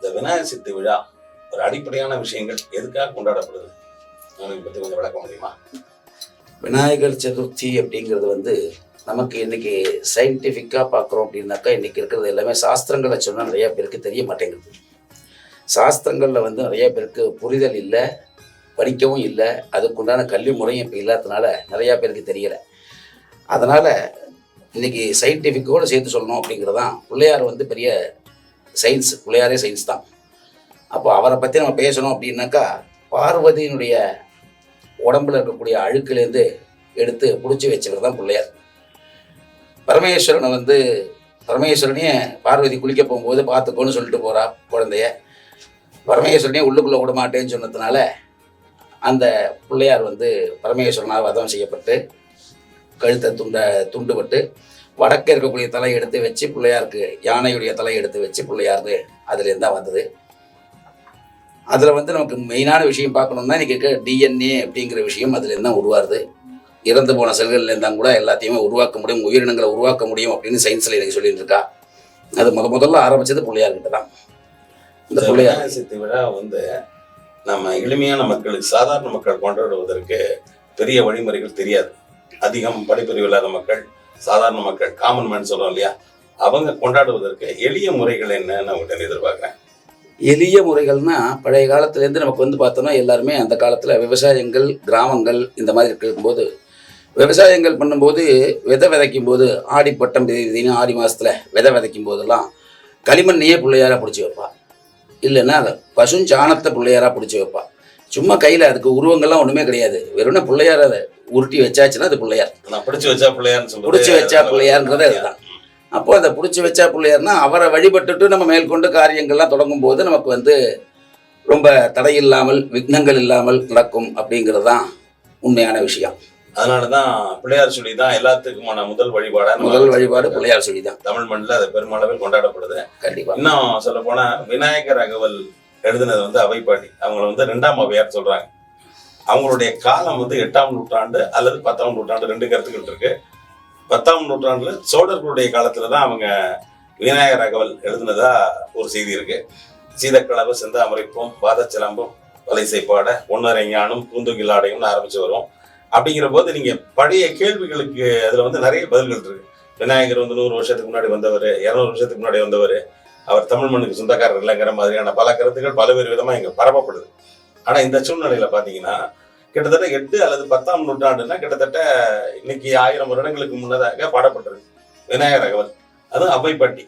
இந்த விநாயகர் சதுர்த்தி விழா ஒரு அடிப்படையான விஷயங்கள் எதுக்காக கொண்டாடப்படுது உங்களுக்கு பற்றி கொஞ்சம் விளக்க முடியுமா? விநாயகர் சதுர்த்தி அப்படிங்கிறது வந்து நமக்கு இன்னைக்கு சயின்டிஃபிக்காக பார்க்குறோம் அப்படின்னாக்கா இன்னைக்கு இருக்கிறது எல்லாமே சாஸ்திரங்களை சொன்னால் நிறையா பேருக்கு தெரிய மாட்டேங்குது. சாஸ்திரங்களில் வந்து நிறைய பேருக்கு புரிதல் இல்லை, படிக்கவும் இல்லை, அதுக்குண்டான கல்வி முறையும் இப்போ இல்லாததுனால நிறையா பேருக்கு தெரியலை. அதனால் இன்றைக்கி சயின்டிஃபிக்கோடு சேர்த்து சொல்லணும் அப்படிங்கிறது தான். பிள்ளையார் வந்து பெரிய சயின்ஸ், பிள்ளையாரே சயின்ஸ் தான். அப்போ அவரை பற்றி நம்ம பேசணும் அப்படின்னாக்கா பார்வதியினுடைய உடம்பில் இருக்கக்கூடிய அழுக்குலேருந்து எடுத்து பிடிச்சி வச்சவர் தான் பிள்ளையார். பரமேஸ்வரனை வந்து பரமேஸ்வரனையே பார்வதி குளிக்க போகும்போது பார்த்துக்கோன்னு சொல்லிட்டு போகிறா குழந்தைய. பரமேஸ்வரனையே உள்ளுக்குள்ளே விட மாட்டேன்னு சொன்னதுனால அந்த பிள்ளையார் வந்து பரமேஸ்வரனால் வதம் செய்யப்பட்டு கழுத்தை துண்டுபட்டு வடக்கே இருக்கக்கூடிய தலையை எடுத்து வச்சு பிள்ளையாருக்கு யானையுடைய தலையை எடுத்து வச்சு பிள்ளையாருக்கு அதுலேருந்து தான் வந்தது. அதில் வந்து நமக்கு மெயினான விஷயம் பார்க்கணும்னா இன்றைக்கி இருக்க டிஎன்ஏ அப்படிங்கிற விஷயம் அதுலேருந்து தான் உருவாருது. இறந்து போன செல்கள்லேருந்தான் கூட எல்லாத்தையுமே உருவாக்க முடியும், உயிரினங்களை உருவாக்க முடியும் அப்படின்னு சயின்ஸில் எனக்கு சொல்லிட்டு இருக்கா. அது முதல்ல ஆரம்பித்தது பிள்ளையார்கிட்ட தான். இந்த விநாயகர் சதுர்த்தி விழா வந்து நம்ம எளிமையான மக்களுக்கு, சாதாரண மக்கள் கொண்டாடுவதற்கு பெரிய வழிமுறைகள் தெரியாது. அதிகம் படிப்பறிவு இல்லாத மக்கள், சாதாரண மக்கள், காமன் மேன் சொல்கிறோம் இல்லையா, அவங்க கொண்டாடுவதற்கு எளிய முறைகள் என்னன்னு அவங்ககிட்ட எதிர்பார்க்குறேன். எளிய முறைகள்னா பழைய காலத்துலேருந்து நமக்கு வந்து பார்த்தோம்னா எல்லாருமே அந்த காலத்தில் விவசாயங்கள், கிராமங்கள் இந்த மாதிரி இருக்கும்போது விவசாயங்கள் பண்ணும்போது விதைக்கும் போது ஆடிப்பட்டம் விதின்னு ஆடி மாதத்தில் விதைக்கும் போதெல்லாம் களிமண்ணையே பிள்ளையாராக பிடிச்சி வைப்பா, இல்லைன்னா அதை பசுஞ்சாணத்தை பிள்ளையாராக பிடிச்சி வைப்பா. சும்மா கையில் அதுக்கு உருவங்கள்லாம் ஒன்றுமே கிடையாது, வெறும்னா பிள்ளையார் அதை உருட்டி வச்சாச்சுன்னா அது பிள்ளையார். பிடிச்சி வச்சா பிள்ளையார்னு பிடிச்சி வச்சா பிள்ளையார்ன்றது அதுதான். அப்போ அதை பிடிச்சி வச்சா பிள்ளையார்னா அவரை வழிபட்டுட்டு நம்ம மேற்கொண்டு காரியங்கள்லாம் தொடங்கும் போது நமக்கு வந்து ரொம்ப தடையில்லாமல் விக்னங்கள் இல்லாமல் நடக்கும் அப்படிங்கிறது தான் உண்மையான விஷயம். அதனால தான் பிள்ளையார் சொல்லி தான் எல்லாத்துக்குமான முதல் வழிபாடு பிள்ளையார் சொல்லி தான் தமிழ் மண்ணில் அது பெருமளவில் கொண்டாடப்படுது. கண்டிப்பாக. இன்னும் சொல்ல போனால் விநாயகர் அகவல் எழுதினது வந்து அவைப்பாடி, அவங்கள வந்து 2ஆம் அவையார் சொல்றாங்க. அவங்களுடைய காலம் வந்து 8ஆம் நூற்றாண்டு அல்லது 10ஆம் நூற்றாண்டு, 2 கருத்துக்கள் இருக்கு. 10ஆம் நூற்றாண்டுல சோழர்களுடைய காலத்துல தான் அவங்க விநாயகர் அகவல் எழுதினதா ஒரு செய்தி இருக்கு. சீதக்களவு செந்தாமரைப்பும் வாதச்சிலம்பும் வலைசைப்பாட ஒன்னரை ஞானம் பூந்துகிலாடையும்னு ஆரம்பிச்சு வரும். அப்படிங்கிற போது நீங்க பழைய கேள்விகளுக்கு அதுல வந்து நிறைய பதில்கள் இருக்கு. விநாயகர் வந்து 100 வருஷத்துக்கு முன்னாடி வந்தவர், 200 வருஷத்துக்கு முன்னாடி வந்தவர், அவர் தமிழ் மண்ணுக்கு சொந்தக்காரர் இல்லைங்கிற மாதிரியான பல கருத்துக்கள் பல்வேறு விதமா இங்க பரப்பப்படுது. ஆனா இந்த சூழ்நிலையில பாத்தீங்கன்னா கிட்டத்தட்ட 8 அல்லது 10ஆம் நூற்றாண்டுன்னா கிட்டத்தட்ட இன்னைக்கு 1000 வருடங்களுக்கு முன்னதாக பாடப்பட்டிருக்கு விநாயகர் அகவல். அதுவும் அவைப்பாட்டி.